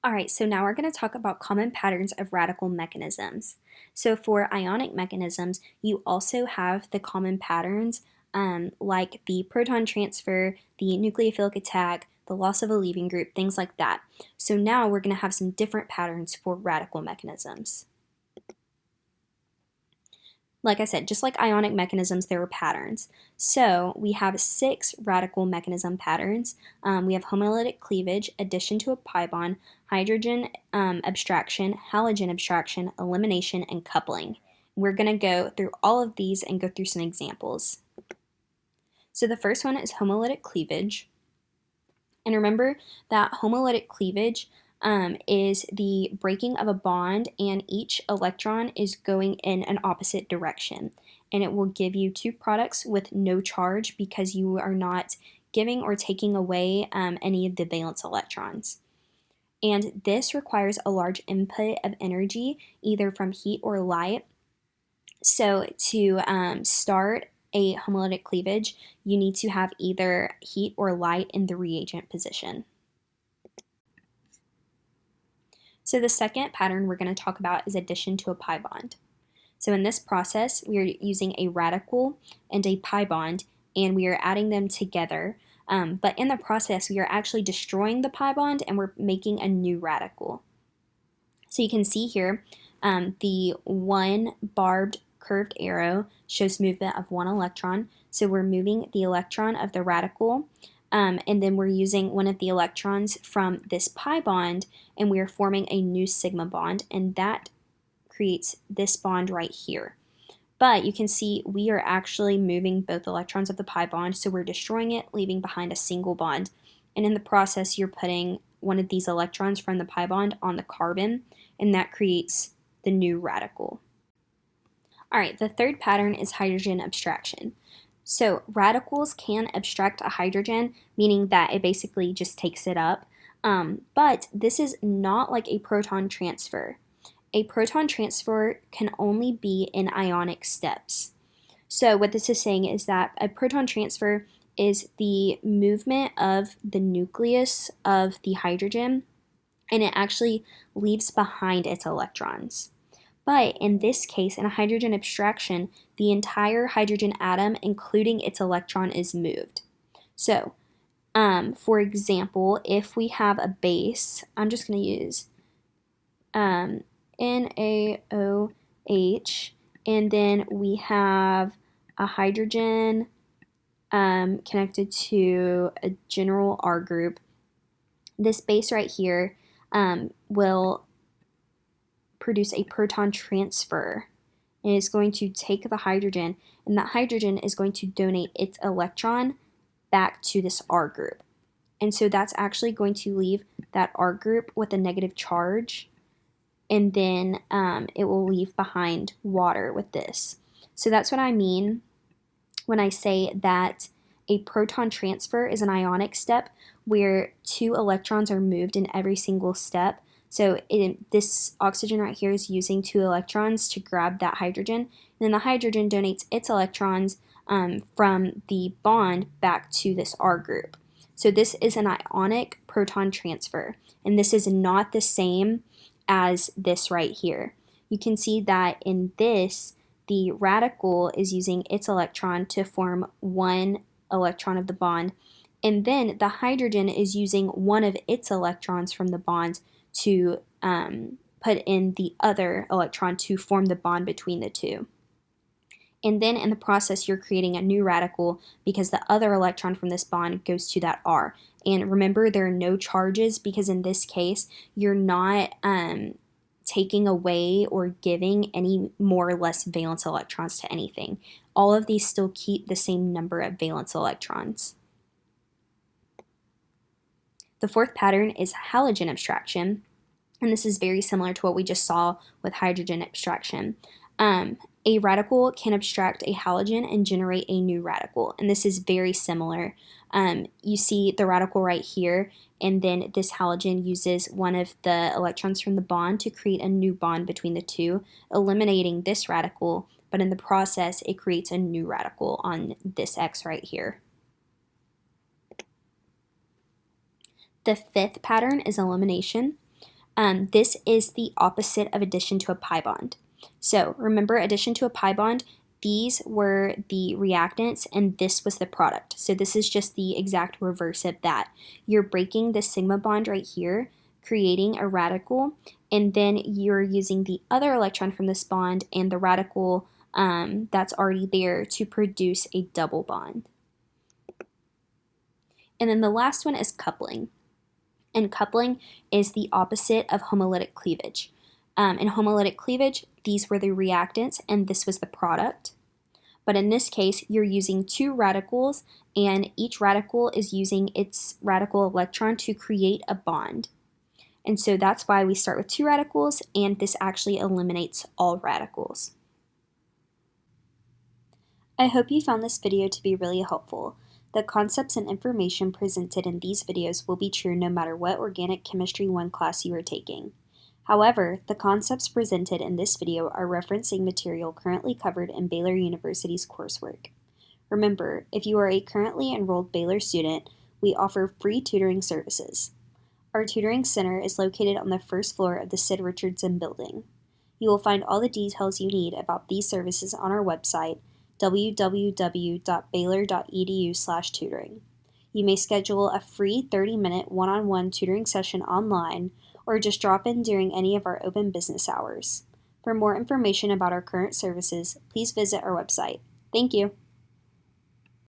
All right, so now we're going to talk about common patterns of radical mechanisms. So for ionic mechanisms, you also have the common patterns like the proton transfer, the nucleophilic attack, the loss of a leaving group, things like that. So now we're going to have some different patterns for radical mechanisms. Like I said, just like ionic mechanisms, there are patterns. So we have 6 radical mechanism patterns. We have homolytic cleavage, addition to a pi bond, hydrogen abstraction, halogen abstraction, elimination, and coupling. We're going to go through all of these and go through some examples. So the first one is homolytic cleavage. And remember that homolytic cleavage is the breaking of a bond, and each electron is going in an opposite direction. And it will give you 2 products with no charge because you are not giving or taking away any of the valence electrons. And this requires a large input of energy, either from heat or light. So to start a homolytic cleavage, you need to have either heat or light in the reagent position. So the second pattern we're going to talk about is addition to a pi bond. So in this process, we are using a radical and a pi bond, and we are adding them together. But in the process, we are actually destroying the pi bond, and we're making a new radical. So you can see here, the one barbed curved arrow shows movement of 1 electron. So we're moving the electron of the radical, and then we're using one of the electrons from this pi bond, and we are forming a new sigma bond, and that creates this bond right here. But you can see we are actually moving both electrons of the pi bond, so we're destroying it, leaving behind a single bond. And in the process, you're putting one of these electrons from the pi bond on the carbon, and that creates the new radical. All right, the third pattern is hydrogen abstraction. So radicals can abstract a hydrogen, meaning that it basically just takes it up. But this is not like a proton transfer. A proton transfer can only be in ionic steps. So what this is saying is that a proton transfer is the movement of the nucleus of the hydrogen, and it actually leaves behind its electrons. But in this case, in a hydrogen abstraction, the entire hydrogen atom, including its electron, is moved. So, for example, if we have a base, I'm just going to use NaOH, and then we have a hydrogen connected to a general R group. This base right here will produce a proton transfer. It is going to take the hydrogen, and that hydrogen is going to donate its electron back to this R group. And so that's actually going to leave that R group with a negative charge, and then it will leave behind water with this. So that's what I mean when I say that a proton transfer is an ionic step where 2 electrons are moved in every single step. So this oxygen right here is using 2 electrons to grab that hydrogen, and then the hydrogen donates its electrons from the bond back to this R group. So this is an ionic proton transfer, and this is not the same as this right here. You can see that in this, the radical is using its electron to form 1 electron of the bond, and then the hydrogen is using one of its electrons from the bond to put in the other electron to form the bond between the 2. And then in the process, you're creating a new radical because the other electron from this bond goes to that R. And remember, there are no charges because in this case, you're not taking away or giving any more or less valence electrons to anything. All of these still keep the same number of valence electrons. The fourth pattern is halogen abstraction, and this is very similar to what we just saw with hydrogen abstraction. A radical can abstract a halogen and generate a new radical, and this is very similar. You see the radical right here, and then this halogen uses one of the electrons from the bond to create a new bond between the 2, eliminating this radical, but in the process, it creates a new radical on this X right here. The fifth pattern is elimination. This is the opposite of addition to a pi bond. So remember, addition to a pi bond, these were the reactants and this was the product. So this is just the exact reverse of that. You're breaking the sigma bond right here, creating a radical, and then you're using the other electron from this bond and the radical that's already there to produce a double bond. And then the last one is coupling. And coupling is the opposite of homolytic cleavage. In homolytic cleavage, these were the reactants and this was the product. But in this case, you're using two radicals and each radical is using its radical electron to create a bond. And so that's why we start with two radicals, and this actually eliminates all radicals. I hope you found this video to be really helpful. The concepts and information presented in these videos will be true no matter what Organic Chemistry 1 class you are taking. However, the concepts presented in this video are referencing material currently covered in Baylor University's coursework. Remember, if you are a currently enrolled Baylor student, we offer free tutoring services. Our tutoring center is located on the first floor of the Sid Richardson building. You will find all the details you need about these services on our website, www.baylor.edu/tutoring. You may schedule a free 30-minute one-on-one tutoring session online or just drop in during any of our open business hours. For more information about our current services, please visit our website. Thank you.